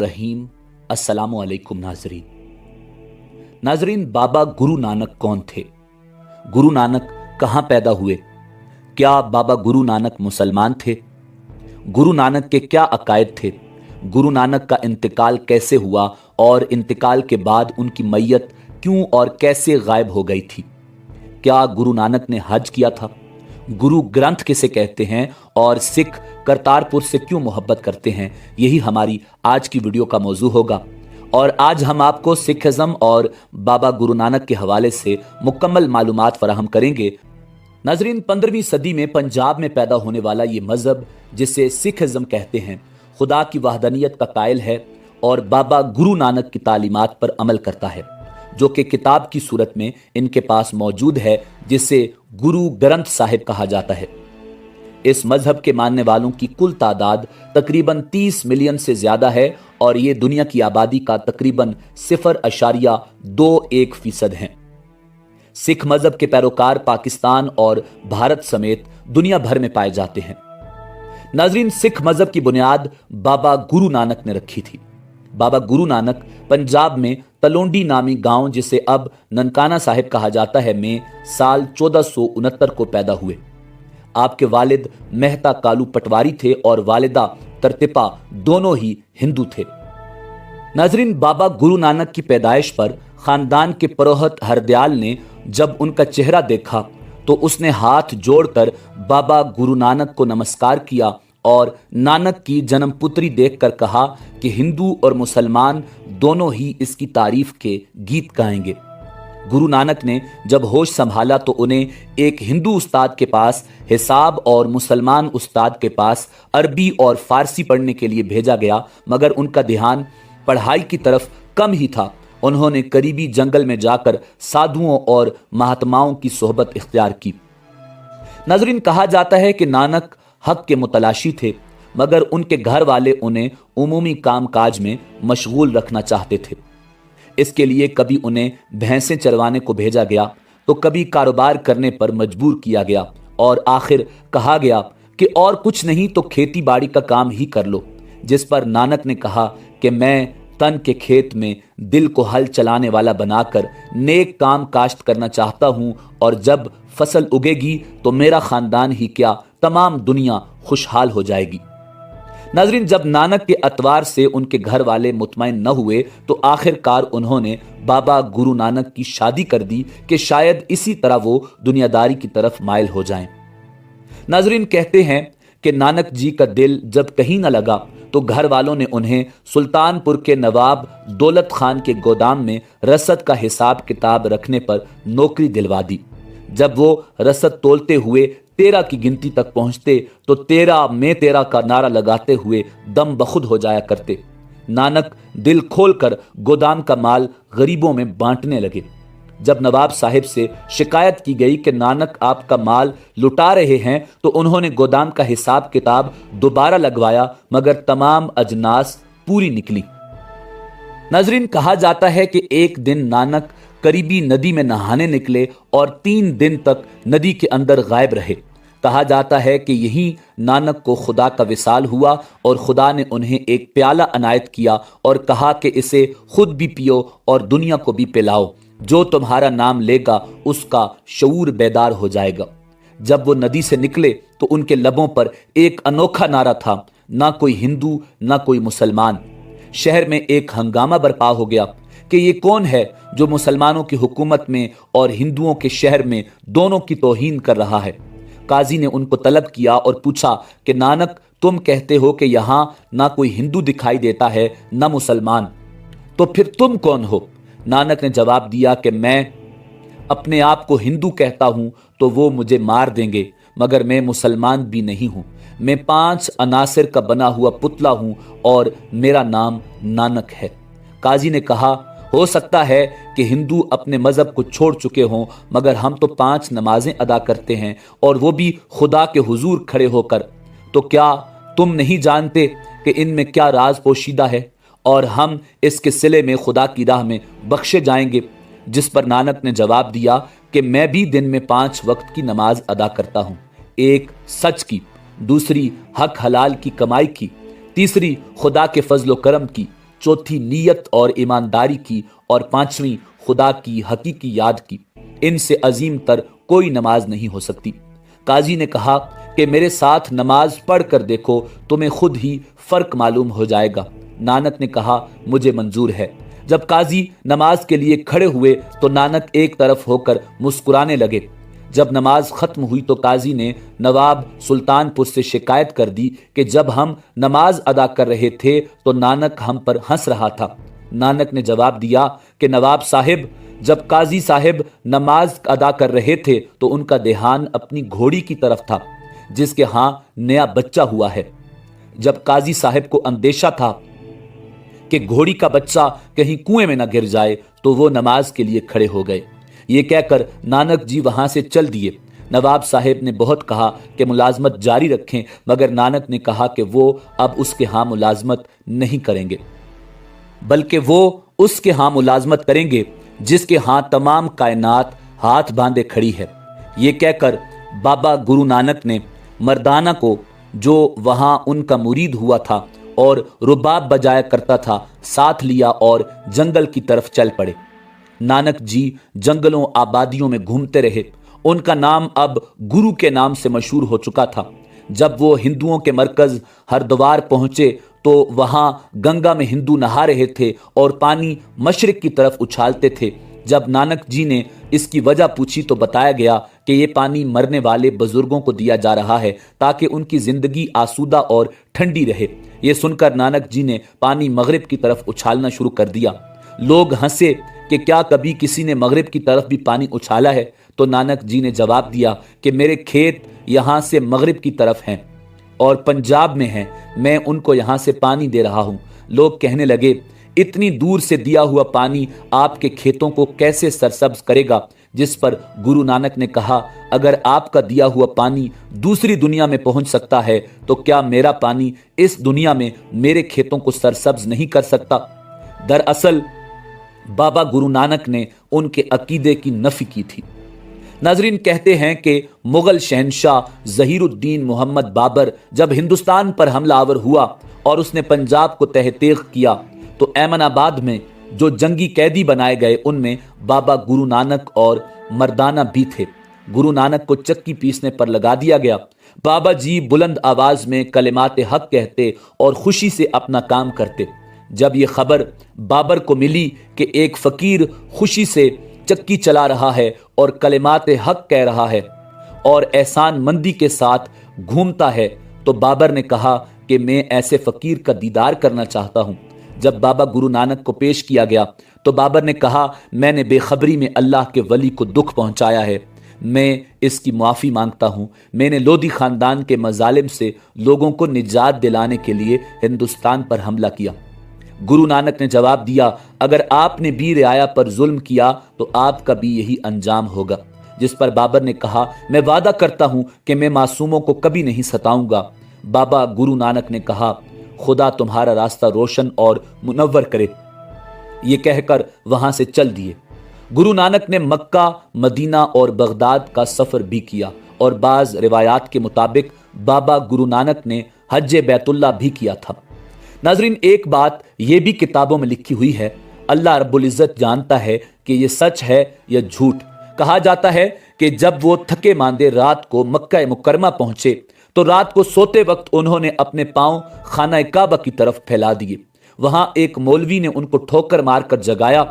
रहीम अस्सलामु अलैकुम नाजरीन, बाबा गुरु नानक कौन थे? गुरु नानक कहां पैदा हुए? क्या बाबा गुरु नानक मुसलमान थे? गुरु नानक के क्या अकायद थे? गुरु नानक का इंतकाल कैसे हुआ और इंतकाल के बाद उनकी मैयत क्यों और कैसे गायब हो गई थी? क्या गुरु नानक ने हज किया था? गुरु ग्रंथ किसे कहते हैं और सिख करतारपुर से क्यों मोहब्बत करते हैं? यही हमारी आज की वीडियो का मौजू होगा और आज हम आपको सिखिज्म और बाबा गुरु नानक के हवाले से मुकम्मल मालूमात फराहम करेंगे। नाजरीन, 15वीं सदी में पंजाब में पैदा होने वाला ये मजहब, जिसे सिखिज्म कहते हैं, खुदा की वहदानियत का कायल है और बाबा गुरु नानक की तालीमात पर अमल करता है, जो कि किताब की सूरत में इनके पास मौजूद है, जिसे गुरु ग्रंथ साहिब कहा जाता है। इस मजहब के मानने वालों की कुल तादाद तकरीबन 30 मिलियन से ज्यादा है और ये दुनिया की आबादी का तकरीबन 0.21% हैं। सिख मजहब के पैरोकार पाकिस्तान और भारत समेत दुनिया भर में पाए जाते हैं। नाजरीन, सिख मजहब की बुनियाद बाबा गुरु नानक ने रखी थी। बाबा गुरु नानक पंजाब में तलोंडी नामी गांव, जिसे अब ननकाना साहिब कहा जाता है, में साल 1469 को पैदा हुए। आपके वालिद मेहता कालू पटवारी थे और वालिदा तरतिपा दोनों ही हिंदू थे। नाजरीन, बाबा गुरु नानक की पैदाइश पर खानदान के पुरोहित हरदयाल ने जब उनका चेहरा देखा तो उसने हाथ जोड़कर बाबा गुरु नानक को नमस्कार किया और नानक की जन्मपुत्री देखकर कहा कि हिंदू और मुसलमान दोनों ही इसकी तारीफ के गीत गाएंगे। गुरु नानक ने जब होश संभाला तो उन्हें एक हिंदू उस्ताद के पास हिसाब और मुसलमान उस्ताद के पास अरबी और फारसी पढ़ने के लिए भेजा गया, मगर उनका ध्यान पढ़ाई की तरफ कम ही था। उन्होंने करीबी जंगल में जाकर साधुओं और महात्माओं की सोहबत इख्तियार की। नाज़रीन, कहा जाता है कि नानक हक के मुतलाशी थे, मगर उनके घर वाले उन्हें उमूमी काम काज में मशगूल रखना चाहते थे। इसके लिए कभी उन्हें भैंसें चरवाने को भेजा गया तो कभी कारोबार करने पर मजबूर किया गया और आखिर कहा गया कि और कुछ नहीं तो खेती बाड़ी का काम ही कर लो। जिस पर नानक ने कहा कि मैं तन के खेत में दिल को हल चलाने वाला बनाकर नेक काम काश्त करना चाहता हूं और जब फसल उगेगी तो मेरा खानदान ही क्या, तमाम दुनिया खुशहाल हो जाएगी। नाजरीन, जब नानक के अतवार से उनके घर वाले मुतमईन न हुए तो आखिरकार उन्होंने बाबा गुरु नानक की शादी कर दी कि शायद इसी तरह वो दुनियादारी की तरफ माइल हो जाएं। नाजरीन, कहते हैं कि नानक जी का दिल जब कहीं न लगा तो घर वालों ने उन्हें सुल्तानपुर के नवाब दौलत खान के गोदाम में रसद का हिसाब किताब रखने पर नौकरी दिलवा दी। जब वो रसद तोलते हुए 13 की गिनती तक पहुंचते तो 13 में 13 का नारा लगाते हुए दम बखुद हो जाया करते। नानक दिल खोलकर गोदाम का माल गरीबों में बांटने लगे। जब नवाब साहिब से शिकायत की गई कि नानक आपका माल लुटा रहे हैं तो उन्होंने गोदाम का हिसाब किताब दोबारा लगवाया, मगर तमाम अजनास पूरी निकली। नाजरीन, कहा जाता है कि एक दिन नानक करीबी नदी में नहाने निकले और 3 दिन तक नदी के अंदर गायब रहे। कहा जाता है कि यही नानक को खुदा का विसाल हुआ और खुदा ने उन्हें एक प्याला अनायत किया और कहा कि इसे खुद भी पियो और दुनिया को भी पिलाओ। जो तुम्हारा नाम लेगा उसका शऊर बेदार हो जाएगा। जब वो नदी से निकले तो उनके लबों पर एक अनोखा नारा था, ना कोई हिंदू ना कोई मुसलमान। शहर में एक हंगामा बर्पा हो गया कि ये कौन है जो मुसलमानों की हुकूमत में और हिंदुओं के शहर में दोनों की तौहीन कर रहा है। काजी ने उनको तलब किया और पूछा कि नानक, तुम कहते हो कि यहाँ ना कोई हिंदू दिखाई देता है ना मुसलमान, तो फिर तुम कौन हो? नानक ने जवाब दिया कि मैं अपने आप को हिंदू कहता हूं तो वो मुझे मार देंगे, मगर मैं मुसलमान भी नहीं हूं। मैं 5 अनासिर का बना हुआ पुतला हूं और मेरा नाम नानक है। काजी ने कहा, हो सकता है कि हिंदू अपने मजहब को छोड़ चुके हों, मगर हम तो 5 नमाजें अदा करते हैं और वो भी खुदा के हुजूर खड़े होकर। तो क्या तुम नहीं जानते कि इनमें क्या राज पोशीदा है और हम इसके सिले में खुदा की राह में बख्शे जाएंगे? जिस पर नानक ने जवाब दिया कि मैं भी दिन में 5 वक्त की नमाज अदा करता हूँ, एक सच की, दूसरी हक हलाल की कमाई की, तीसरी खुदा के फजलो करम की, चौथी नीयत और ईमानदारी की और पांचवी खुदा की हकीकी याद की। इनसे अजीम तर कोई नमाज नहीं हो सकती। काजी ने कहा कि मेरे साथ नमाज पढ़ कर देखो, तुम्हें खुद ही फर्क मालूम हो जाएगा। नानक ने कहा मुझे मंजूर है। जब काजी नमाज के लिए खड़े हुए तो नानक एक तरफ होकर मुस्कुराने लगे। जब नमाज खत्म हुई तो काजी ने नवाब सुल्तानपुर से शिकायत कर दी कि जब हम नमाज अदा कर रहे थे तो नानक हम पर हंस रहा था। नानक ने जवाब दिया कि नवाब साहिब, जब काजी साहिब नमाज अदा कर रहे थे तो उनका ध्यान अपनी घोड़ी की तरफ था जिसके हां नया बच्चा हुआ है। जब काजी साहिब को अंदेशा था कि घोड़ी का बच्चा कहीं कुएं में न गिर जाए तो वो नमाज के लिए खड़े हो गए। ये कहकर नानक जी वहां से चल दिए। नवाब साहिब ने बहुत कहा कि मुलाजमत जारी रखें, मगर नानक ने कहा कि वो अब उसके यहाँ मुलाजमत नहीं करेंगे, बल्कि वो उसके यहाँ मुलाजमत करेंगे जिसके यहाँ तमाम कायनात हाथ बांधे खड़ी है। ये कहकर बाबा गुरु नानक ने मर्दाना को, जो वहां उनका मुरीद हुआ था और रुबाब बजाया करता था, साथ लिया और जंगल की तरफ चल पड़े। नानक जी जंगलों आबादियों में घूमते रहे। उनका नाम अब गुरु के नाम से मशहूर हो चुका था। जब वो हिंदुओं के मरकज हरिद्वार पहुंचे तो वहां गंगा में हिंदू नहा रहे थे और पानी मशरिक की तरफ उछालते थे। जब नानक जी ने इसकी वजह पूछी तो बताया गया कि ये पानी मरने वाले बुजुर्गों को दिया जा रहा है ताकि उनकी जिंदगी आसूदा और ठंडी रहे। ये सुनकर नानक जी ने पानी मगरिब की तरफ उछालना शुरू कर दिया। लोग हंसे कि क्या कभी किसी ने मगरिब की तरफ भी पानी उछाला है? तो नानक जी ने जवाब दिया कि मेरे खेत यहाँ से मगरिब की तरफ हैं और पंजाब में हैं, मैं उनको यहाँ से पानी दे रहा हूँ। लोग कहने लगे, इतनी दूर से दिया हुआ पानी आपके खेतों को कैसे सरसब्ज करेगा? जिस पर गुरु नानक ने कहा, अगर आपका दिया हुआ पानी दूसरी दुनिया में पहुंच सकता है तो क्या मेरा पानी इस दुनिया में मेरे खेतों को सरसब्ज नहीं कर सकता? दरअसल बाबा गुरु नानक ने उनके अकीदे की नफी की थी। नाजरीन, कहते हैं कि मुगल शहनशाह ज़हीरुद्दीन मोहम्मद बाबर जब हिंदुस्तान पर हमलावर हुआ और उसने पंजाब को तहतीक किया तो ऐमनाबाद में जो जंगी कैदी बनाए गए उनमें बाबा गुरु नानक और मर्दाना भी थे। गुरु नानक को चक्की पीसने पर लगा दिया गया। बाबा जी बुलंद आवाज में कलिमात हक कहते और खुशी से अपना काम करते। जब ये खबर बाबर को मिली कि एक फकीर खुशी से चक्की चला रहा है और कलिमात हक कह रहा है और एहसान मंदी के साथ घूमता है, तो बाबर ने कहा कि मैं ऐसे फकीर का दीदार करना चाहता हूं। जब बाबा गुरु नानक को पेश किया गया तो बाबर ने कहा, मैंने बेखबरी में अल्लाह के वली को दुख पहुंचाया है, मैं इसकी माफ़ी मांगता हूं। मैंने लोधी खानदान के मजालिम से लोगों को निजात दिलाने के लिए हिंदुस्तान पर हमला किया। गुरु नानक ने जवाब दिया, अगर आपने भी रियाया पर जुल्म किया तो आपका भी यही अंजाम होगा। जिस पर बाबर ने कहा, मैं वादा करता हूं कि मैं मासूमों को कभी नहीं सताऊंगा। बाबा गुरु नानक ने कहा, खुदा तुम्हारा रास्ता रोशन और मुनव्वर करे। ये कहकर वहां से चल दिए। गुरु नानक ने मक्का, मदीना और बगदाद का सफर भी किया और बाज रिवायात के मुताबिक बाबा गुरु नानक ने हज बैतुल्लाह भी किया था। नाजरीन, एक बात यह भी किताबों में लिखी हुई है, अल्लाह रब्बुल इज्जत जानता है कि यह सच है या झूठ। कहा जाता है कि जब वो थके मांदे रात को मक्का मुकरमा पहुंचे तो रात को सोते वक्त उन्होंने अपने पांव खाना काबा की तरफ फैला दिए। वहां एक मौलवी ने उनको ठोकर मारकर जगाया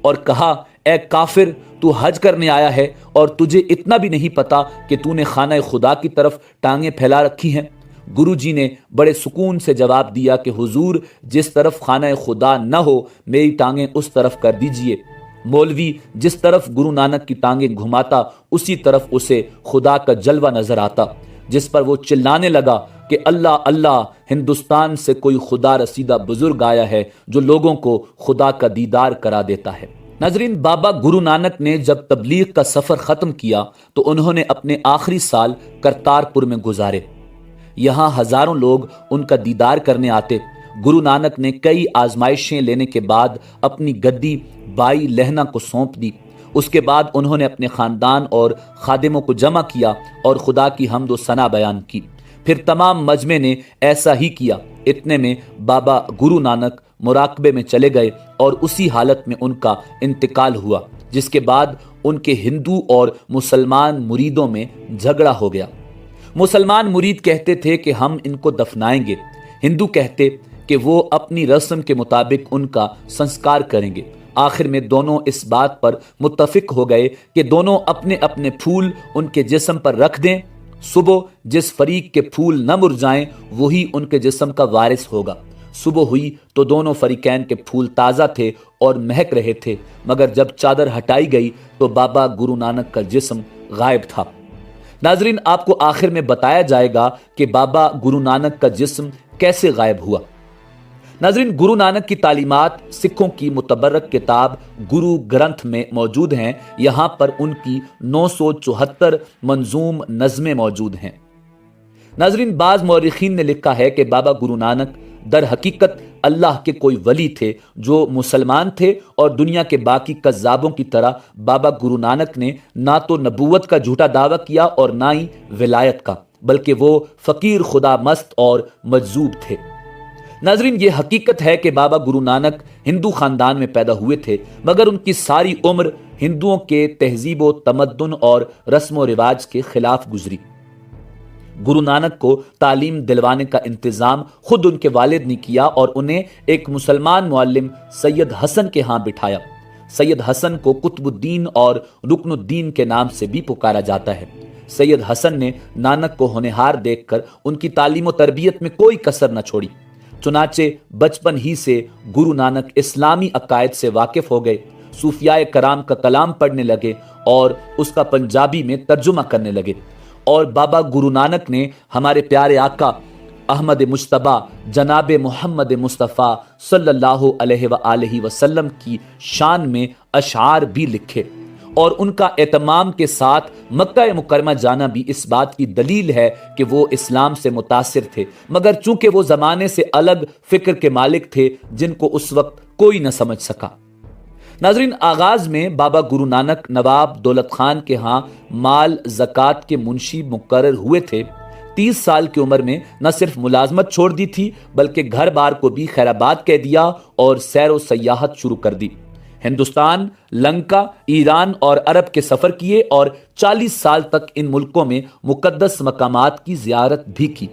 और कहा, ए काफिर, तू हज करने आया है और तुझे इतना भी नहीं पता कि तूने खाना खुदा की तरफ टांगे फैला रखी हैं। गुरु जी ने बड़े सुकून से जवाब दिया कि हुजूर, जिस तरफ खाना खुदा न हो मेरी टांगे उस तरफ कर दीजिए। मौलवी जिस तरफ गुरु नानक की टांगे घुमाता उसी तरफ उसे खुदा का जलवा नजर आता, जिस पर वो चिल्लाने लगा कि अल्लाह अल्लाह, हिंदुस्तान से कोई खुदा रसीदा बुजुर्ग आया है जो लोगों को खुदा का दीदार करा देता है। नाजरीन, बाबा गुरु नानक ने जब तबलीग का सफर खत्म किया तो उन्होंने अपने आखिरी साल करतारपुर में गुजारे। यहाँ हजारों लोग उनका दीदार करने आते। गुरु नानक ने कई आजमाइशें लेने के बाद अपनी गद्दी बाई लहना को सौंप दी। उसके बाद उन्होंने अपने खानदान और खादिमों को जमा किया और खुदा की हम्द व सना बयान की। फिर तमाम मजमे ने ऐसा ही किया। इतने में बाबा गुरु नानक مراقبے میں چلے گئے اور اسی حالت میں ان کا انتقال ہوا، جس کے بعد ان کے ہندو اور مسلمان مریدوں میں جھگڑا ہو گیا۔ مسلمان مرید کہتے تھے کہ ہم ان کو دفنائیں گے، ہندو کہتے کہ وہ اپنی رسم کے مطابق ان کا سنسکار کریں گے۔ آخر میں دونوں اس بات پر متفق ہو گئے کہ دونوں اپنے اپنے پھول ان کے جسم پر رکھ دیں، صبح جس فریق کے پھول نہ مرجائیں وہی ان کے جسم کا وارث ہوگا۔ صبح ہوئی تو دونوں فریقین کے پھول تازہ تھے اور مہک رہے تھے، مگر جب چادر ہٹائی گئی تو بابا گرو نانک کا جسم غائب تھا۔ ناظرین، آپ کو آخر میں بتایا جائے گا کہ بابا گرو نانک کا جسم کیسے غائب ہوا۔ ناظرین، گرو نانک کی تعلیمات سکھوں کی متبرک کتاب گرو گرنتھ میں موجود ہیں۔ یہاں پر ان کی 974 منظوم نظمیں موجود ہیں۔ ناظرین، بعض مورخین نے لکھا ہے کہ بابا گرو نانک در حقیقت اللہ کے کوئی ولی تھے جو مسلمان تھے، اور دنیا کے باقی کذابوں کی طرح بابا گرو نانک نے نہ تو نبوت کا جھوٹا دعویٰ کیا اور نہ ہی ولایت کا، بلکہ وہ فقیر خدا مست اور مجذوب تھے۔ ناظرین، یہ حقیقت ہے کہ بابا گرو نانک ہندو خاندان میں پیدا ہوئے تھے، مگر ان کی ساری عمر ہندوؤں کے تہذیب و تمدن اور رسم و رواج کے خلاف گزری۔ گرو نانک کو تعلیم دلوانے کا انتظام خود ان کے والد نے کیا اور انہیں ایک مسلمان معلم سید حسن کے ہاں بٹھایا۔ سید حسن کو قطب الدین اور رکن الدین کے نام سے بھی پکارا جاتا ہے۔ سید حسن نے نانک کو ہونہار دیکھ کر ان کی تعلیم و تربیت میں کوئی کسر نہ چھوڑی۔ چنانچہ بچپن ہی سے گرو نانک اسلامی عقائد سے واقف ہو گئے، صوفیاء کرام کا کلام پڑھنے لگے اور اس کا پنجابی میں ترجمہ کرنے لگے، اور بابا گرو نانک نے ہمارے پیارے آقا احمد مجتبیٰ جناب محمد مصطفیٰ صلی اللہ علیہ وآلہ وسلم کی شان میں اشعار بھی لکھے، اور ان کا اہتمام کے ساتھ مکہ مکرمہ جانا بھی اس بات کی دلیل ہے کہ وہ اسلام سے متاثر تھے، مگر چونکہ وہ زمانے سے الگ فکر کے مالک تھے جن کو اس وقت کوئی نہ سمجھ سکا۔ ناظرین، آغاز میں بابا گرو نانک نواب دولت خان کے ہاں مال زکوٰۃ کے منشی مقرر ہوئے تھے۔ 30 سال کی عمر میں نہ صرف ملازمت چھوڑ دی تھی بلکہ گھر بار کو بھی خیرآباد کہہ دیا اور سیر و سیاحت شروع کر دی۔ ہندوستان، لنکا، ایران اور عرب کے سفر کیے اور 40 سال تک ان ملکوں میں مقدس مقامات کی زیارت بھی کی۔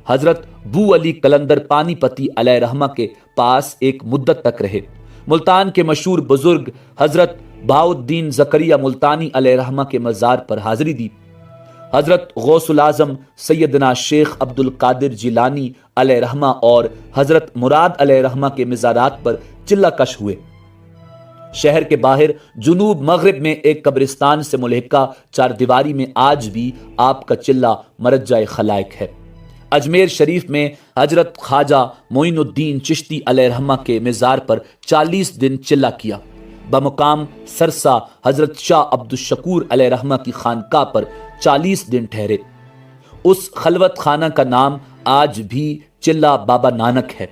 حضرت بو علی قلندر پانی پتی علیہ رحمہ کے پاس ایک مدت تک رہے۔ ملتان کے مشہور بزرگ حضرت بہاؤ الدین زکریا ملتانی علیہ رحمہ کے مزار پر حاضری دی۔ حضرت غوث العظم سیدنا شیخ عبد القادر جیلانی علیہ رحمہ اور حضرت مراد علیہ رحمہ کے مزارات پر چلہ کش ہوئے۔ شہر کے باہر جنوب مغرب میں ایک قبرستان سے ملحقہ چار دیواری میں آج بھی آپ کا چلہ مرجع خلائق ہے۔ اجمیر شریف میں حضرت خواجہ معین الدین چشتی علیہ رحمہ کے مزار پر 40 دن چلہ کیا۔ بمقام سرسا حضرت شاہ عبد الشکور علیہ رحمہ کی خانقاہ پر 40 دن ٹھہرے۔ اس خلوت خانہ کا نام آج بھی چلہ بابا نانک ہے۔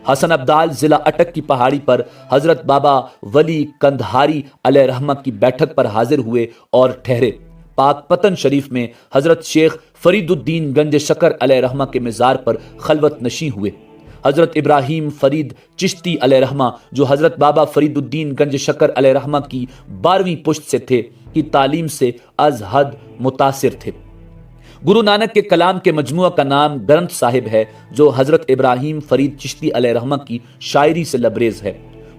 حسن ابدال ضلع اٹک کی پہاڑی پر حضرت بابا ولی کندہاری علیہ رحمہ کی بیٹھک پر حاضر ہوئے اور ٹھہرے۔ پاک پتن شریف میں حضرت شیخ فرید الدین گنج شکر علیہ رحمہ کے مزار پر خلوت نشیں ہوئے۔ حضرت ابراہیم فرید چشتی علیہ رحمہ جو حضرت بابا فرید الدین گنج شکر علیہ رحمہ کی 12ویں پشت سے تھے، کی تعلیم سے از حد متاثر تھے۔ گرو نانک کے کلام کے مجموعہ کا نام گرنتھ صاحب ہے، جو حضرت ابراہیم فرید چشتی علیہ رحمہ کی شاعری سے لبریز ہے۔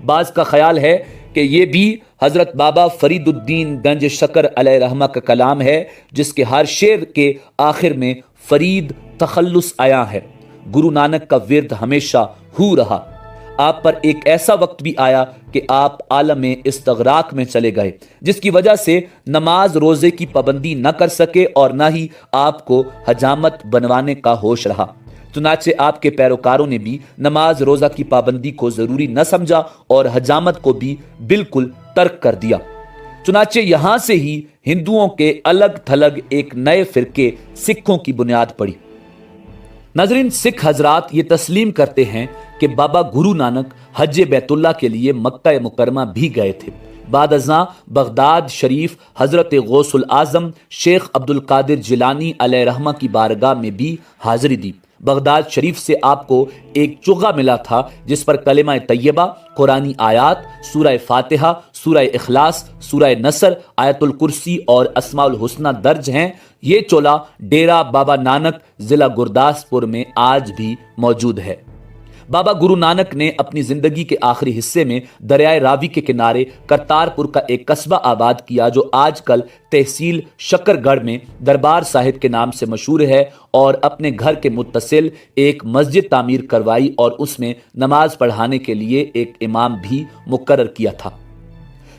بعض کا خیال ہے کہ یہ بھی حضرت بابا فرید الدین گنج شکر علیہ رحمہ کا کلام ہے، جس کے ہر شعر کے آخر میں فرید تخلص آیا ہے۔ گرو نانک کا ورد ہمیشہ ہو رہا۔ آپ پر ایک ایسا وقت بھی آیا کہ آپ عالم استغراق میں چلے گئے، جس کی وجہ سے نماز روزے کی پابندی نہ کر سکے اور نہ ہی آپ کو حجامت بنوانے کا ہوش رہا۔ چنانچہ آپ کے پیروکاروں نے بھی نماز روزہ کی پابندی کو ضروری نہ سمجھا اور حجامت کو بھی بالکل ترک کر دیا۔ چنانچہ یہاں سے ہی ہندوؤں کے الگ تھلگ ایک نئے فرقے سکھوں کی بنیاد پڑی۔ ناظرین، سکھ حضرات یہ تسلیم کرتے ہیں کہ بابا گرو نانک حج بیت اللہ کے لیے مکہ مکرمہ بھی گئے تھے۔ بعد ازاں بغداد شریف حضرت غوث العظم شیخ عبد القادر جیلانی علیہ رحمہ کی بارگاہ میں بھی حاضری دی۔ بغداد شریف سے آپ کو ایک چوغا ملا تھا جس پر کلمہ طیبہ، قرآنی آیات، سورہ فاتحہ، سورہ اخلاص، سورہ نصر، آیت الکرسی اور اسماء الحسنہ درج ہیں۔ یہ چولا ڈیرہ بابا نانک ضلع گرداسپور میں آج بھی موجود ہے۔ بابا گرو نانک نے اپنی زندگی کے آخری حصے میں دریائے راوی کے کنارے کرتارپور کا ایک قصبہ آباد کیا جو آج کل تحصیل شکر گڑھ میں دربار صاحب کے نام سے مشہور ہے، اور اپنے گھر کے متصل ایک مسجد تعمیر کروائی اور اس میں نماز پڑھانے کے لیے ایک امام بھی مقرر کیا تھا۔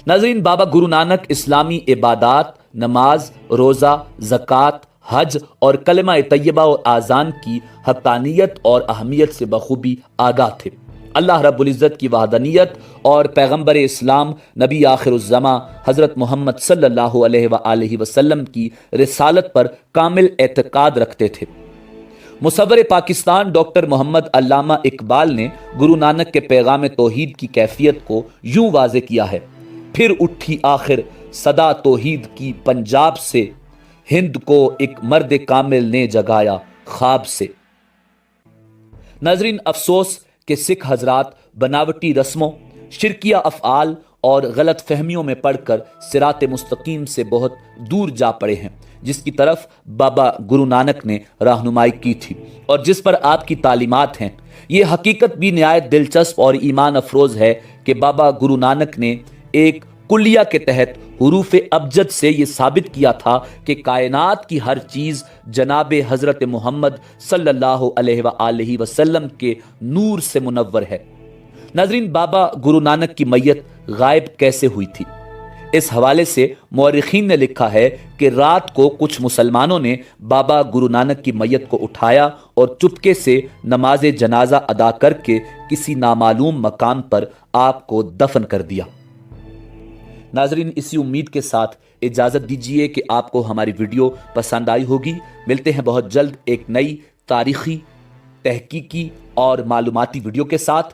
ناظرین، بابا گرو نانک اسلامی عبادات، نماز، روزہ، زکوٰۃ، حج اور کلمہ طیبہ و اذان کی حقانیت اور اہمیت سے بخوبی آگاہ تھے۔ اللہ رب العزت کی وحدانیت اور پیغمبر اسلام نبی آخر الزماں حضرت محمد صلی اللہ علیہ وآلہ وسلم کی رسالت پر کامل اعتقاد رکھتے تھے۔ مصور پاکستان ڈاکٹر محمد علامہ اقبال نے گرو نانک کے پیغام توحید کی کیفیت کو یوں واضح کیا ہے: پھر اٹھی آخر صدا توحید کی پنجاب سے، ہند کو ایک مرد کامل نے جگایا خواب سے۔ ناظرین، افسوس کہ سکھ حضرات بناوٹی رسموں، شرکیہ افعال اور غلط فہمیوں میں پڑھ کر صراط مستقیم سے بہت دور جا پڑے ہیں، جس کی طرف بابا گرو نانک نے رہنمائی کی تھی اور جس پر آپ کی تعلیمات ہیں۔ یہ حقیقت بھی نہایت دلچسپ اور ایمان افروز ہے کہ بابا گرو نانک نے ایک کلیہ کے تحت حروف ابجد سے یہ ثابت کیا تھا کہ کائنات کی ہر چیز جناب حضرت محمد صلی اللہ علیہ وآلہ وسلم کے نور سے منور ہے۔ ناظرین، بابا گرو نانک کی میت غائب کیسے ہوئی تھی؟ اس حوالے سے مورخین نے لکھا ہے کہ رات کو کچھ مسلمانوں نے بابا گرو نانک کی میت کو اٹھایا اور چپکے سے نماز جنازہ ادا کر کے کسی نامعلوم مقام پر آپ کو دفن کر دیا۔ ناظرین، اسی امید کے ساتھ اجازت دیجیے کہ آپ کو ہماری ویڈیو پسند آئی ہوگی۔ ملتے ہیں بہت جلد ایک نئی تاریخی، تحقیقی اور معلوماتی ویڈیو کے ساتھ۔